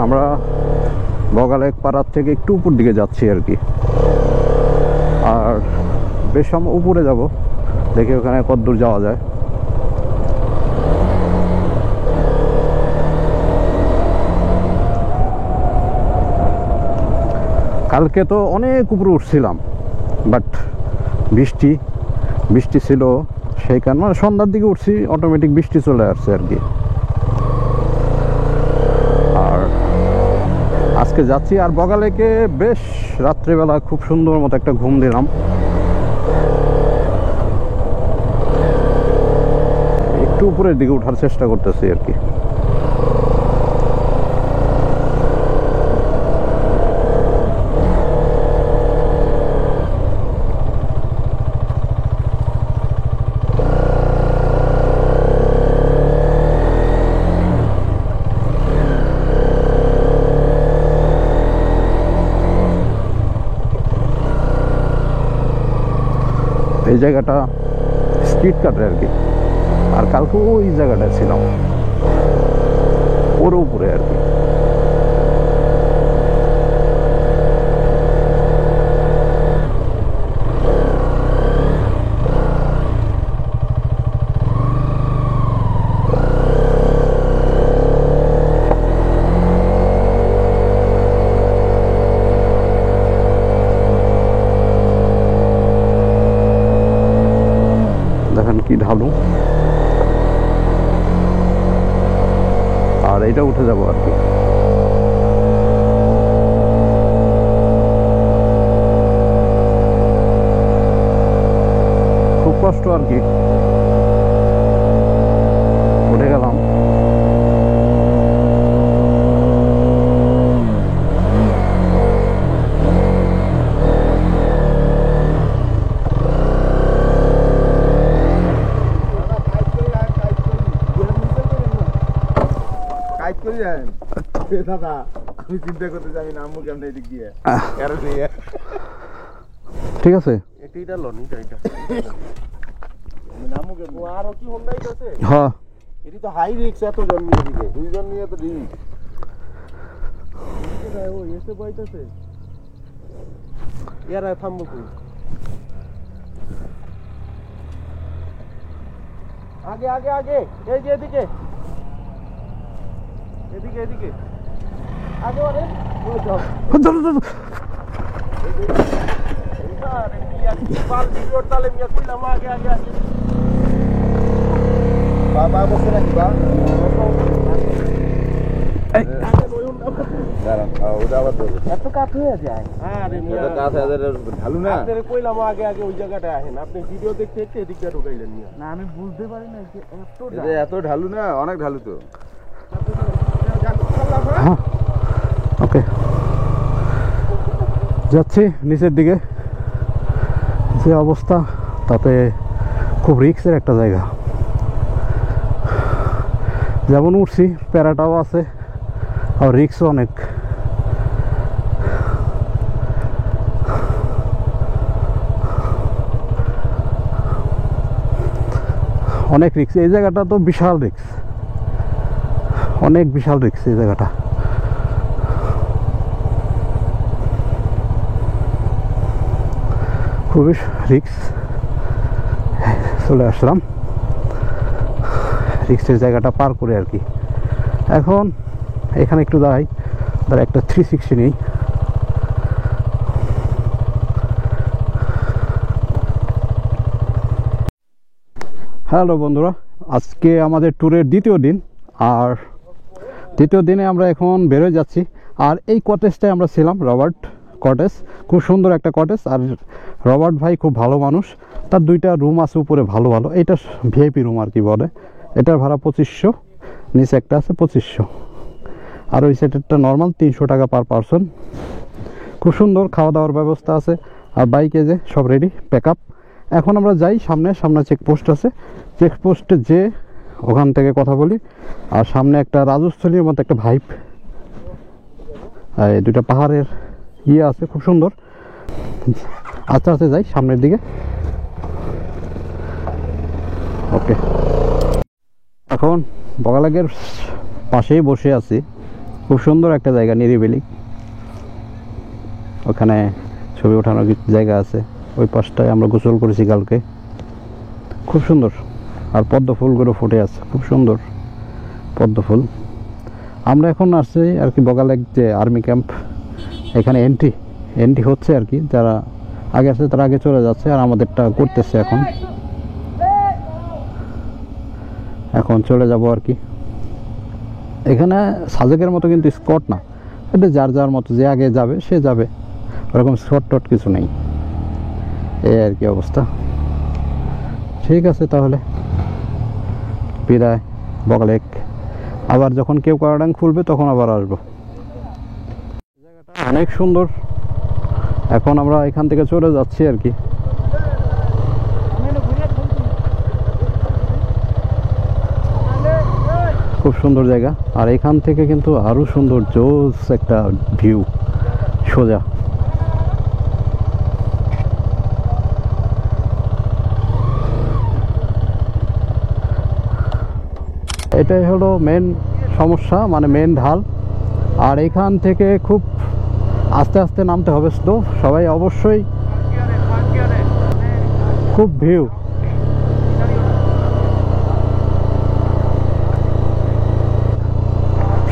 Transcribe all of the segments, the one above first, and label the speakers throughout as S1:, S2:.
S1: আমরা বগালেক পাড়ার থেকে একটু উপর দিকে যাচ্ছি আর কি, আর বেশ উপরে যাব, দেখি ওখানে কতদূর যাওয়া যায়। কালকে তো অনেক উপরে উঠছিলাম, বাট বৃষ্টি ছিল, সেই কারণে মানে সন্ধ্যার দিকে উঠছি, অটোমেটিক বৃষ্টি চলে আসছে আর কি। আর আজকে যাচ্ছি, আর বগালেকে বেশ রাত্রেবেলা খুব সুন্দর মতো একটা ঘুম দিলাম। একটু উপরের দিকে ওঠার চেষ্টা করতেছি আর কি। এই জায়গাটা স্পিড কাটে আর কি, আর কালকে ওই জায়গাটায় ছিলাম ওর উপরে আর কি। দেখেন কি ঢালু, আর এইটা উঠে যাবো আর কি। খুব কষ্ট আর কি, উঠে গেলাম।
S2: দাদা আমি চিন্তা করতে যাই নামবো কেমন এদিক দিয়ে,
S1: ঠিক আছে
S2: আরো কি হোন্ডাই আছে।
S1: হ্যাঁ
S2: এটি তো হাই রিক্স, এত জন নিয়ে দিবে, দুইজন নিয়ে তো রিক্স। ও এসে বইতেছে, এরা থামবো কই? আগে আগে আগে, এই যে এদিকে এদিকে এদিকে আগে ওরে ও যাও। বাবা বসে নাকি বা এত কাঠ হয়ে যায়। ঢালু না কইলাম আগে আগে ওই জায়গাটায় আসেন, আপনি ভিডিও দেখতে দেখতে এদিকটা ঢুকাইলেন না। আমি বুঝতে পারি না এত ঢালু না, অনেক ঢালু তো।
S1: ওকে, যাচ্ছি নিচের দিকে। যে অবস্থা, তাতে খুব রিস্কের একটা জায়গা। যেমন উঠছি, প্যারাটাও আছে, আর রিস্কও অনেক। অনেক রিস্ক এই জায়গাটা, তো বিশাল রিস্ক, অনেক বিশাল রিস্ক এই জায়গাটা। খুবই রিস্ক, চলে আসলাম রিক্সের জায়গাটা পার করে আর কি। এখন এখানে একটু দাঁড়াই, একটা 360 নেই। হ্যালো বন্ধুরা, আজকে আমাদের ট্যুরের দ্বিতীয় দিন, আর দ্বিতীয় দিনে আমরা এখন বেরোয় যাচ্ছি। আর এই কটেজটায় আমরা ছিলাম, রবার্ট কটেজ, খুব সুন্দর একটা কটেজ। আর রবার্ট ভাই খুব ভালো মানুষ, তার দুইটা রুম আছে উপরে ভালো ভালো। এটা ভিআইপি রুম আর কি বলে। এটার ভাড়া 2500, নিচে একটা আছে 2500, আর ওই সেটেরটা নর্মাল 300 টাকা পার পারসন। খুব সুন্দর খাওয়া দাওয়ার ব্যবস্থা আছে। আর বাইকে যে সব রেডি, প্যাক আপ। এখন আমরা যাই সামনে চেকপোস্ট আছে, চেকপোস্টে যে ওখান থেকে কথা বলি। আর সামনে একটা রাজস্থলীর মতো একটা ভাইব, এই দুইটা পাহাড়ের আছে, খুব সুন্দর। আস্তে আস্তে যাই সামনের দিকে। ওকে, এখন বগালেকের পাশেই বসে আছি, খুব সুন্দর একটা জায়গা, নিরিবিলি। ওখানে ছবি ওঠানোর কিছু জায়গা আছে, ওই পাশটায় আমরা গোসল করেছি কালকে, খুব সুন্দর। আর পদ্ম ফুলগুলো ফুটে আছে, খুব সুন্দর পদ্ম ফুল। আমরা এখন আসছি আর কি বগালেক যে আর্মি ক্যাম্প, এখানে এন্ট্রি হচ্ছে আর কি। যারা আগে আসছে তারা আগে চলে যাচ্ছে, আর আমাদেরটা করতেছে এখন চলে যাব আর কি। এখানে সাজেকের মতো কিন্তু স্পট না, এটা যার যার মতো, যে আগে যাবে সে যাবে, ওরকম স্পট টট কিছু নেই, এই আর কি অবস্থা। ঠিক আছে, তাহলে বিদায় বগালেক। আবার যখন কেউ কারাডাং খুলবে তখন আবার আসবো। জায়গাটা অনেক সুন্দর। এখন আমরা এখান থেকে চলে যাচ্ছি আর কি। খুব সুন্দর জায়গা, আর এখান থেকে কিন্তু আরো সুন্দর জোস একটা ভিউ সোজা। এটাই হলো মেন সমস্যা, মানে মেন ঢাল। আর এখান থেকে খুব আস্তে আস্তে নামতে হবে, স্লো। সবাই অবশ্যই, খুব ভিউ।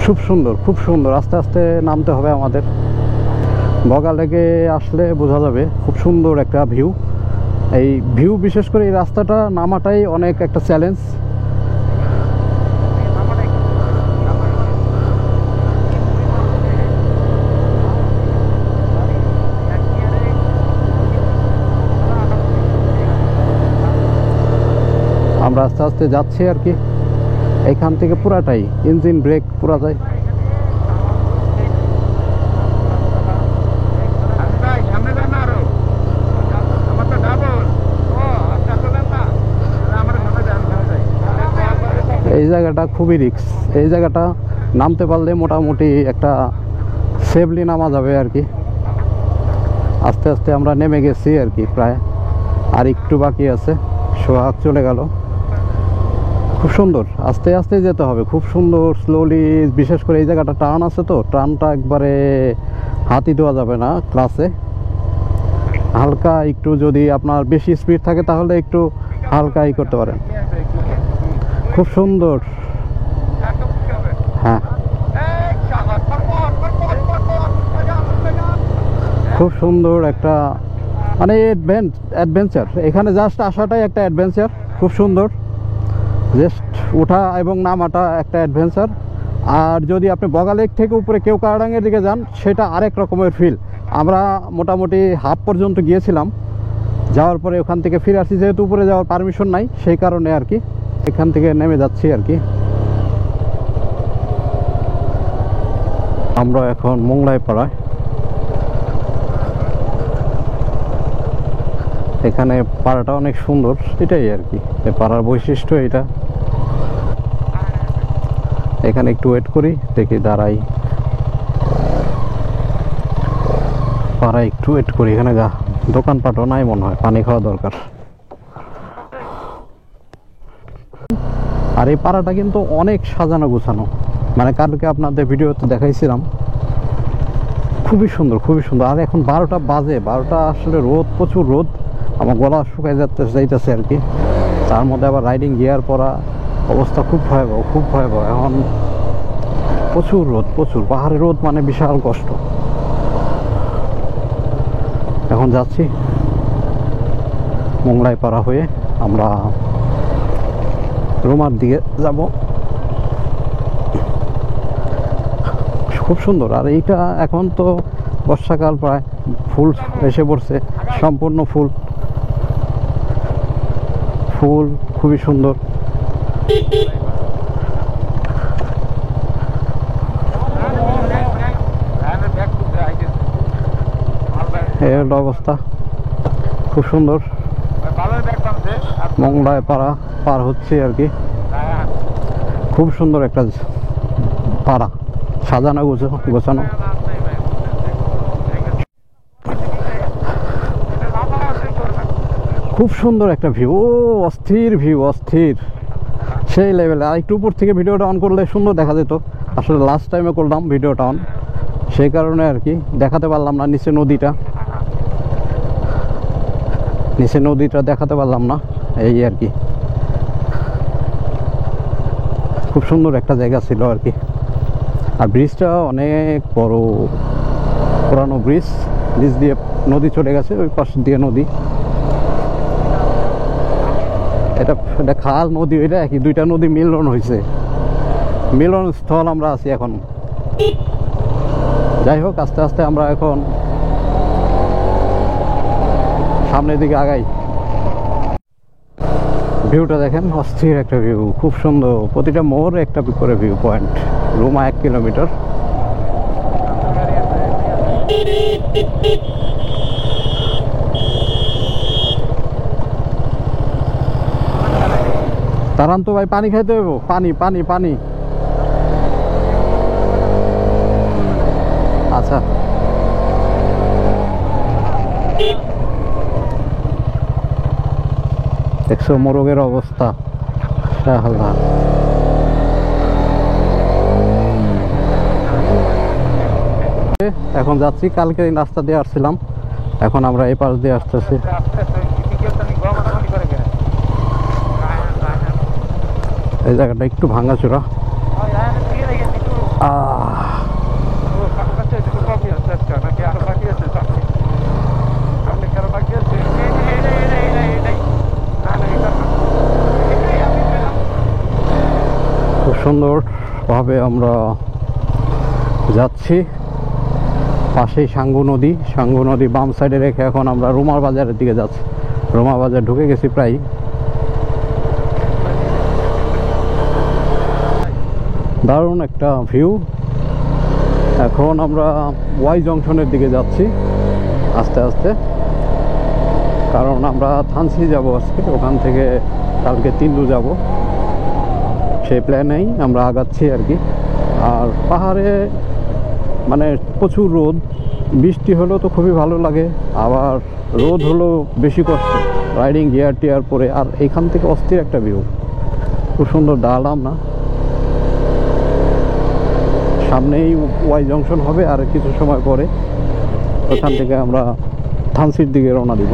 S1: খুব সুন্দর, খুব সুন্দর। আস্তে আস্তে নামতে হবে আমাদের। বগালেকে আসলে বোঝা যাবে, খুব সুন্দর একটা ভিউ। এই ভিউ, বিশেষ করে এই রাস্তাটা নামাটাই অনেক একটা চ্যালেঞ্জ। আমরা আস্তে আস্তে যাচ্ছি আর কি। এখান থেকে পুরাটাই ইঞ্জিন ব্রেক পুরাটাই। এই জায়গাটা খুবই রিস্ক। এই জায়গাটা নামতে পারলে মোটামুটি একটা সেফলি নামা যাবে আর কি। আস্তে আস্তে আমরা নেমে গেছি আর কি, প্রায় আর একটু বাকি আছে, সোহাগ চলে গেল। খুব সুন্দর, আস্তে আস্তে যেতে হবে, খুব সুন্দর স্লোলি। বিশেষ করে এই জায়গাটা টার্ন আছে, তো টার্নটা একবারে হাতই দেওয়া যাবে না ক্লাসে। হালকা একটু, যদি আপনার বেশি স্পিড থাকে তাহলে একটু হালকা করতে পারেন। খুব সুন্দর। হ্যাঁ, খুব সুন্দর একটা, মানে অ্যাডভেঞ্চার। এখানে জাস্ট আসাটাই একটা অ্যাডভেঞ্চার। খুব সুন্দর, জাস্ট ওঠা এবং নামাটা একটা অ্যাডভেঞ্চার। আর যদি আপনি বগালেক থেকে উপরে কেউ কারাডাঙ্গের দিকে যান, সেটা আরেক রকমের ফিল। আমরা মোটামুটি হাফ পর্যন্ত গিয়েছিলাম, যাওয়ার পরে ওখান থেকে ফিরে আসছি, যেহেতু উপরে যাওয়ার পারমিশন নাই, সেই কারণে আর কি এখান থেকে নেমে যাচ্ছি আর কি। আমরা এখন মোংলায় পাড়ায়। এখানে পাড়াটা অনেক সুন্দর, এটাই আর কি পাড়ার বৈশিষ্ট্য এটা। এখানে একটু ওয়েট করি, দেখি দাঁড়াই, পাড়ায় একটু ওয়েট করি। এখানে দোকানপাটও নাই মনে হয়, পানি খাওয়া দরকার। আর এই পাড়াটা কিন্তু অনেক সাজানো গোছানো, মানে কালকে আপনাদের ভিডিওতে দেখাইছিলাম। খুবই সুন্দর, খুবই সুন্দর। আর এখন 12টা বাজে, 12টা আসলে রোদ, প্রচুর রোদ। আমার গলা শুকাই যাইতেছে আর কি। তার মধ্যে আবার রাইডিং গিয়ার পরা, অবস্থা খুব ভয়াবহ, খুব ভয়াবহ। এখন প্রচুর রোদ, প্রচুর পাহাড়ে রোদ, মানে বিশাল কষ্ট। এখন যাচ্ছি মোংলায় পাড়া হয়ে, আমরা রোমার দিকে যাব। খুব সুন্দর। আর এইটা এখন তো বর্ষাকাল, প্রায় ফুল এসে পড়ছে, সম্পূর্ণ ফুল ফুল, খুবই সুন্দর। এই হলো অবস্থা, খুব সুন্দর। মোংলায় পার হচ্ছে আর কি। খুব সুন্দর একটা পাড়া, সাজানো গোছানো। খুব সুন্দর একটা ভিউ, অস্থির ভিউ, অস্থির। সেই লেভেলে। আর একটু উপর থেকে ভিডিওটা অন করলে সুন্দর দেখা যেত। আসলে লাস্ট টাইমে করলাম ভিডিওটা অন, সেই কারণে আর কি দেখাতে পারলাম না নিচে নদীটা, দেখাতে পারলাম না, এই আর কি। খুব সুন্দর একটা জায়গা ছিল আর কি। আর ব্রিজটা অনেক বড়, পুরানো ব্রিজ, নিচ দিয়ে নদী চলে গেছে, ওই পাশ দিয়ে নদী। এটা খাল নদী, ওইটা একই, দুইটা নদী মিলন হয়েছে, মিলন স্থল আমরা আছি এখন। যাই হোক, আস্তে আস্তে আমরা এখন সামনের দিকে আগাই। ভিউটা দেখেন, অস্থির একটা ভিউ, খুব সুন্দর। প্রতিটা মোড় একটা করে ভিউ পয়েন্ট। রুমা 1 কিলোমিটার। তারান তো ভাই পানি খাইতে হইব, পানি পানি পানি। আচ্ছা, দেখছো মোরগের অবস্থা। এখন যাচ্ছি, কালকে রাস্তা দিয়ে আসছিলাম, এখন আমরা এই পাশ দিয়ে আসতেছি। এই জায়গাটা একটু ভাঙাচোরা। খুব সুন্দরভাবে আমরা যাচ্ছি। পাশেই সাঙ্গু নদী বাম সাইডে রেখে এখন আমরা রুমার বাজারের দিকে যাচ্ছি। রুমা বাজার ঢুকে গেছি প্রায়। দারুণ একটা ভিউ। এখন আমরা ওয়াই জংশনের দিকে যাচ্ছি আস্তে আস্তে, কারণ আমরা থানসি যাব আজকে, ওখান থেকে কালকে তিন্দু যাব, সেই প্ল্যানেই আমরা আগাচ্ছি আর কি। আর পাহাড়ে মানে প্রচুর রোদ, বৃষ্টি হলেও তো খুবই ভালো লাগে, আবার রোদ হলেও বেশি কষ্ট, রাইডিং গিয়ার টিয়ার পরে। আর এইখান থেকে অস্থির একটা ভিউ, খুব সুন্দর। দাঁড়ালাম না, সামনেই ওয়াই জংশন হবে, আর কিছু সময় পরে ওখান থেকে আমরা থানসির দিকে রওনা দিব।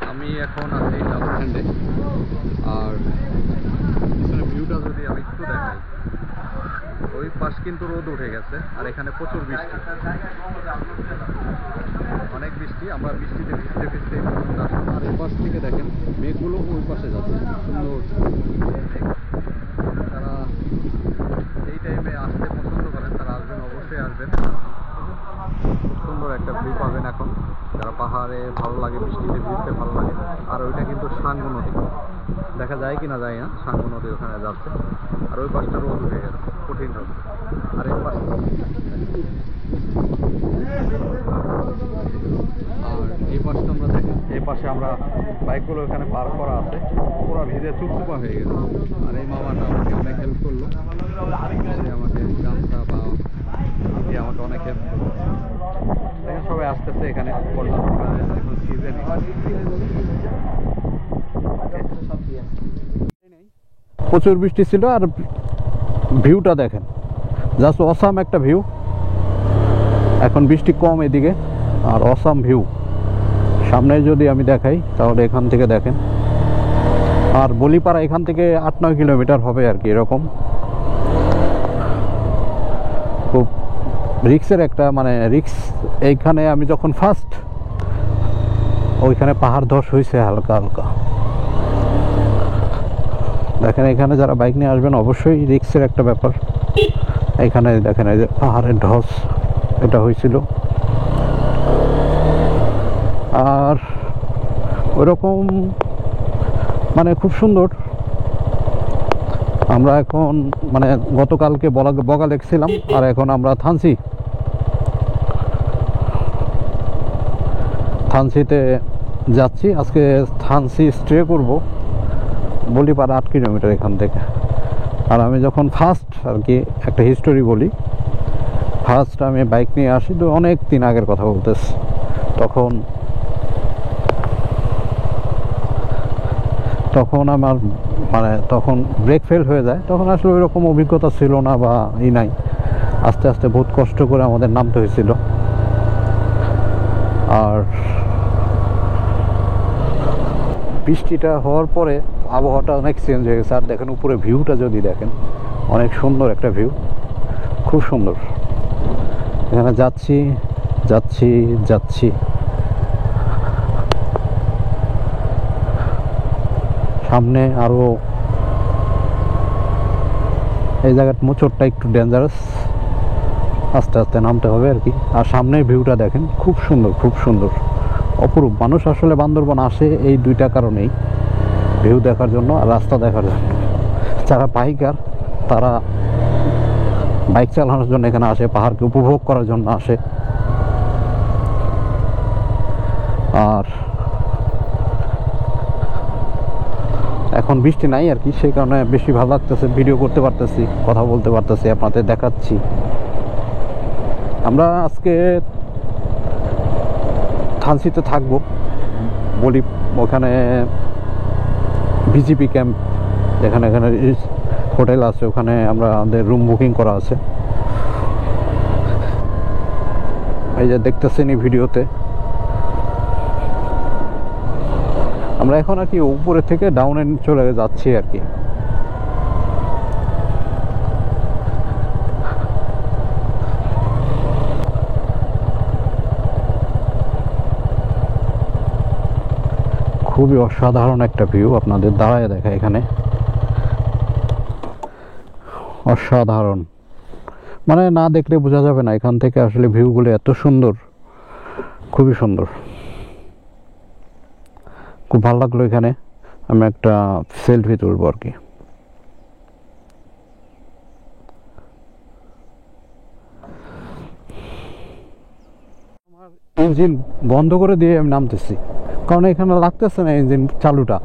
S1: আমি এখন আছি স্ট্যান্ডে, আর পিছনে ভিউটা যদি আমি একটু দেখাই, ওই পাশ কিন্তু রোদ উঠে গেছে, আর এখানে প্রচুর বৃষ্টি, অনেক বৃষ্টি। আমরা বৃষ্টিতে ভিজতে ভিজতে আর ওই পাশ থেকে দেখেন মেঘগুলো ওই পাশে যাচ্ছে, সুন্দর। তারা এই টাইমে আসতে পছন্দ করেন, তারা আসবেন, অবশ্যই আসবেন। খুব সুন্দর একটা ভিউ পাবেন এখন, যারা পাহাড়ে ভালো লাগে, বৃষ্টিতে ভিজতে ভালো লাগে। আর ওইটা কিন্তু সাঙ্গু নদী, দেখা যায় কি না যায় না, সাঙ্গু নদী ওখানে যাচ্ছে। আর ওই পাশটা রোদ উঠে গেছে, কঠিন রোদ। আর এই পাশ, আর এই পাশটা আমরা দেখি, এই পাশে আমরা বাইকগুলো এখানে পার্ক করা আছে, পুরো ভিজে চুপচুপা হয়ে গেছে। আর এই মামাটা আমাকে অনেক হেল্প করলো, সে আমাকে গামছা বা আমাকে অনেক হেল্প করলো। দেখেন সবাই আসতেছে এখানে, এখন সিজনে প্রচুর বৃষ্টি ছিল। আর ভিউটা দেখেন, জাস্ট অসাম একটা ভিউ। এখন বৃষ্টি কম এদিকে, আর অসাম ভিউ। সামনে যদি আমি দেখাই তাহলে এখান থেকে দেখেন, আর বলিপাড়া এখান থেকে 8-9 কিলোমিটার হবে আর কি, এরকম। খুব রিক্সের একটা, মানে রিক্স। এইখানে আমি যখন ফার্স্ট, ওইখানে পাহাড় ধস হয়েছে হালকা হালকা। দেখেন এখানে যারা বাইক নিয়ে আসবেন অবশ্যই রিক্সের একটা ব্যাপার। এখানে দেখেন এই যে পাহাড়ের ধস, এটা হয়েছিল। আর ওইরকম মানে খুব সুন্দর। আমরা এখন মানে গতকালকে বগা লেগছিলাম, আর এখন আমরা থানসিতে যাচ্ছি। আজকে থানসি স্টে করব, বলিপাড়া 8 কিলোমিটার এখান থেকে। আর আমি যখন ফার্স্ট আর কি একটা হিস্টোরি বলি, ফার্স্ট আমি বাইক নিয়ে আসি, তো অনেক দিন আগের কথা বলতেছি, তখন তখন আমার মানে তখন ব্রেক ফেল হয়ে যায়, তখন আসলে ওই রকম অভিজ্ঞতা ছিল না বা নাই, আস্তে আস্তে বহুত কষ্ট করে আমাদের নামতে হয়েছিল। আর বৃষ্টিটা হওয়ার পরে আবহাওয়াটা অনেক চেঞ্জ হয়ে গেছে। আর দেখেন উপরে ভিউটা যদি দেখেন, অনেক সুন্দর একটা ভিউ, খুব সুন্দর। এখানে যাচ্ছি যাচ্ছি যাচ্ছি, সামনে আরো এই জায়গার মোচড়টা একটু ডেঞ্জারাস, আস্তে আস্তে নামতে হবে আর কি। আর সামনের ভিউটা দেখেন, খুব সুন্দর, খুব সুন্দর, অপরূপ। মানুষ আসলে বান্দরবান আসে এই দুইটা কারণেই, ভিউ দেখার জন্য আর রাস্তা দেখার জন্য। যারা বাইকার তারা বাইক চালানোর জন্য এখানে আসে, পাহাড়কে উপভোগ করার জন্য আসে। আর এখন বৃষ্টি নাই আর কি, সেই কারণে বেশি ভালো লাগতেছে, ভিডিও করতে পারতেছি, কথা বলতে পারতেছি, আপনাদের দেখাচ্ছি। আমরা আজকে থানচিতে থাকবো, বলি ওখানে বিজিপি ক্যাম্প, যেখানে এখানে হোটেল আছে, ওখানে আমাদের রুম বুকিং করা আছে। এই যে দেখতেছেন এই ভিডিওতে, আমরা এখন আর কি উপরে থেকে ডাউনে চলে যাচ্ছি আর কি। খুবই অসাধারণ একটা ভিউ, আপনাদের দাঁড়ায় দেখা এখানে, অসাধারণ, মানে না দেখলে বোঝা যাবে না এখান থেকে আসলে ভিউগুলো এত সুন্দর, খুবই সুন্দর, খুব ভালো লাগলো। এখানে আমি একটা সেলফি তুলবো আর কি। আমার ইঞ্জিন বন্ধ করে দিয়ে আমি নামতেছি, কারণ এখানে লাগতেছে না ইঞ্জিন চালুটা।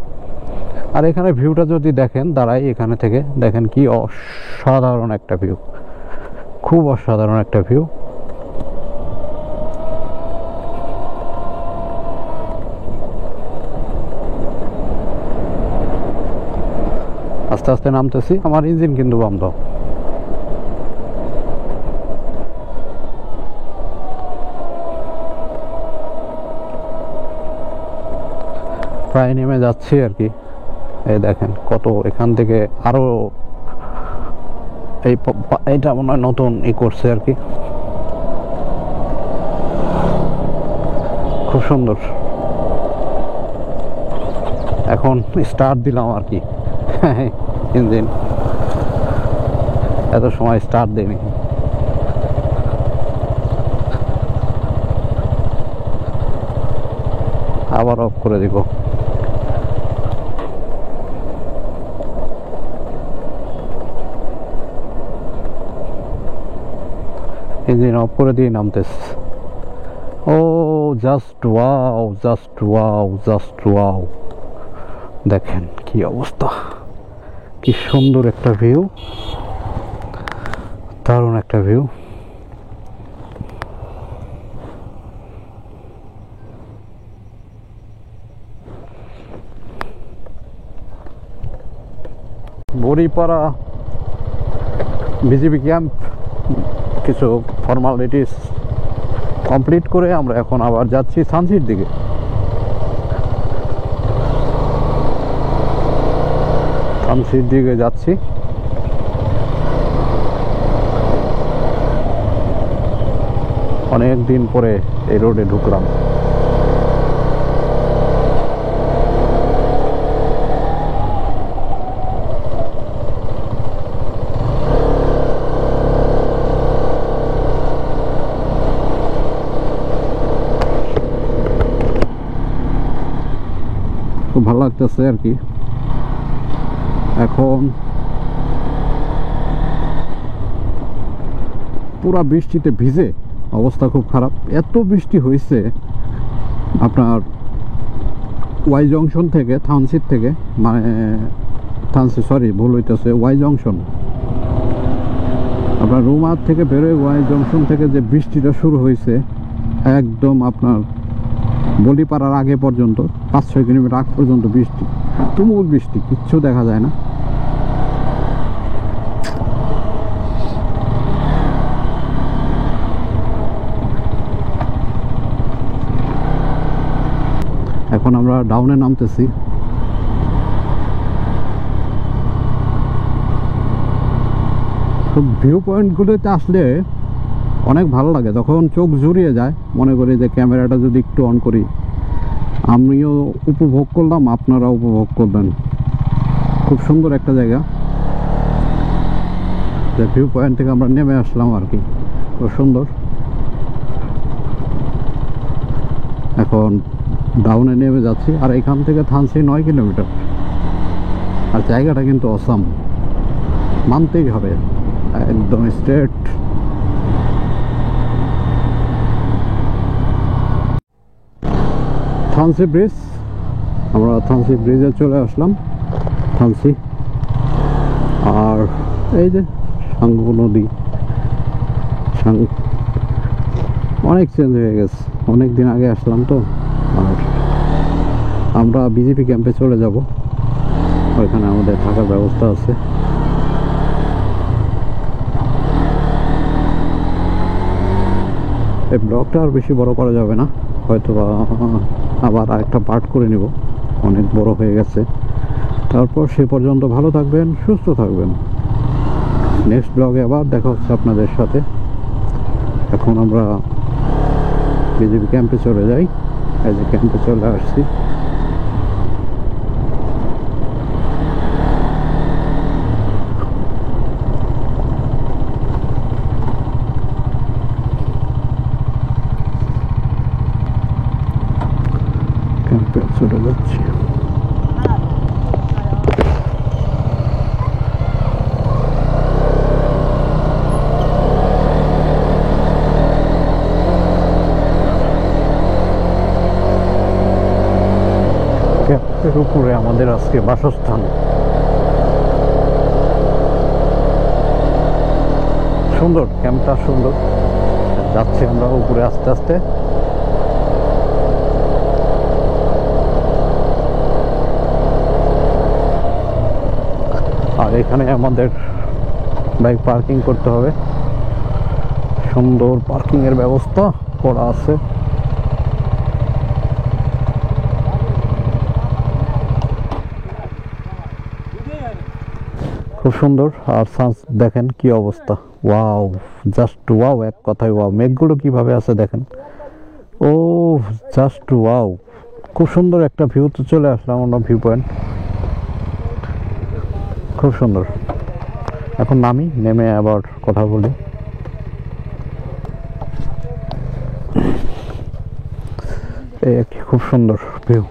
S1: আর এখানে ভিউটা যদি দেখেন দাঁড়াই এখানে থেকে, দেখেন কি অসাধারণ একটা ভিউ, খুব অসাধারণ একটা ভিউ। আস্তে আস্তে নামতেছি, আমার ইঞ্জিন কিন্তু বন্ধ। প্রায় নেমে যাচ্ছি আর কি। এই দেখেন কত, এখান থেকে আরো এইটা মনে হয় নতুন করছে আর কি, খুব সুন্দর। এখন স্টার্ট দিলাম আর কি ইঞ্জিন, এত সময় স্টার্ট দেয়নি। আবার অফ করে দিব। ইঞ্জিন অফ করে দিয়ে নামতেছে। Oh just wow, just wow, just wow, দেখেন কি অবস্থা, কি সুন্দর একটা ভিউ, দারুণ একটা ভিউ। বড়িপাড়া বিজিবি ক্যাম্প কিছু ফর্মালিটিস কমপ্লিট করে আমরা এখন আবার যাচ্ছি থানচির দিকে। থানচির দিকে যাচ্ছি। অনেক দিন পরে এই রোডে ঢুকলাম। খুব ভালো লাগতেছে আর কি। এখন পুরা বৃষ্টিতে ভিজে অবস্থা খুব খারাপ। এত বৃষ্টি হয়েছে আপনার ওয়াই জংশন থেকে, থানচির থেকে, মানে থানচি সরি ভুল হইতেছে, ওয়াই জংশন, আপনার রুমার থেকে বেরোয় ওয়াই জংশন থেকে যে বৃষ্টিটা শুরু হয়েছে, একদম আপনার বলিপাড়ার আগে পর্যন্ত 5-6 কিলোমিটার আগ পর্যন্ত বৃষ্টি, তুমুল বৃষ্টি, কিচ্ছু দেখা যায় না। এখন আমরা ডাউনে নামতেছি। তো ভিউ পয়েন্টগুলোতে আসলে অনেক ভালো লাগে, তখন চোখ জুড়িয়ে যায়, মনে করি যে ক্যামেরাটা যদি একটু অন করি, আমিও উপভোগ করলাম, আপনারা উপভোগ করবেন। খুব সুন্দর একটা জায়গা, যে ভিউ পয়েন্ট থেকে আমরা নেমে আসলাম আর কি, খুব সুন্দর। এখন ডাউনে নেমে যাচ্ছি, আর এখান থেকে থানচি 9 কিলোমিটার। আর জায়গাটা কিন্তু অসাম, মানতেই হবে, একদম স্ট্রেট। থানচি ব্রিজ, আমরা থানচি ব্রিজে চলে আসলাম, থানচি। আর এই যে সাঙ্গু নদী, অনেক চেঞ্জ হয়ে গেছে, অনেক দিন আগে আসলাম তো। আর আমরা বিজেপি ক্যাম্পে চলে যাব, ওইখানে আমাদের থাকার ব্যবস্থা আছে। এই ব্লগটা আর বেশি বড় করা যাবে না, হয়তো আবার আরেকটা পার্ট করে নিব, অনেক বড় হয়ে গেছে। তারপর সে পর্যন্ত ভালো থাকবেন, সুস্থ থাকবেন। নেক্সট ব্লগে আবার দেখা হচ্ছে আপনাদের সাথে। এখন আমরা বিজেপি ক্যাম্পে চলে যাই, এই যে ক্যাম্পে চলে আসছি। ক্যাম্পে চলে যাচ্ছি। ক্যাম্পের উপরে আমাদের আজকে বাসস্থান। সুন্দর ক্যাম্পটা, সুন্দর। যাচ্ছি আমরা উপরে আস্তে আস্তে। আর এখানে আমাদের বাইক পার্কিং করতে হবে, সুন্দর পার্কিং এর ব্যবস্থা করা আছে। খুব সুন্দর। আর সানস দেখেন কি অবস্থা, ওয়াও, জাস্ট ওয়াও, এক কথায় ওয়াও। মেঘগুলো কিভাবে আছে দেখেন, ও জাস্ট ওয়াও, খুব সুন্দর একটা ভিউ। তো চলে আসলাম আমরা ভিউ পয়েন্ট, খুব সুন্দর। এখন নামি, নেমে আবার কথা বলি। এই খুব সুন্দর ভিউ।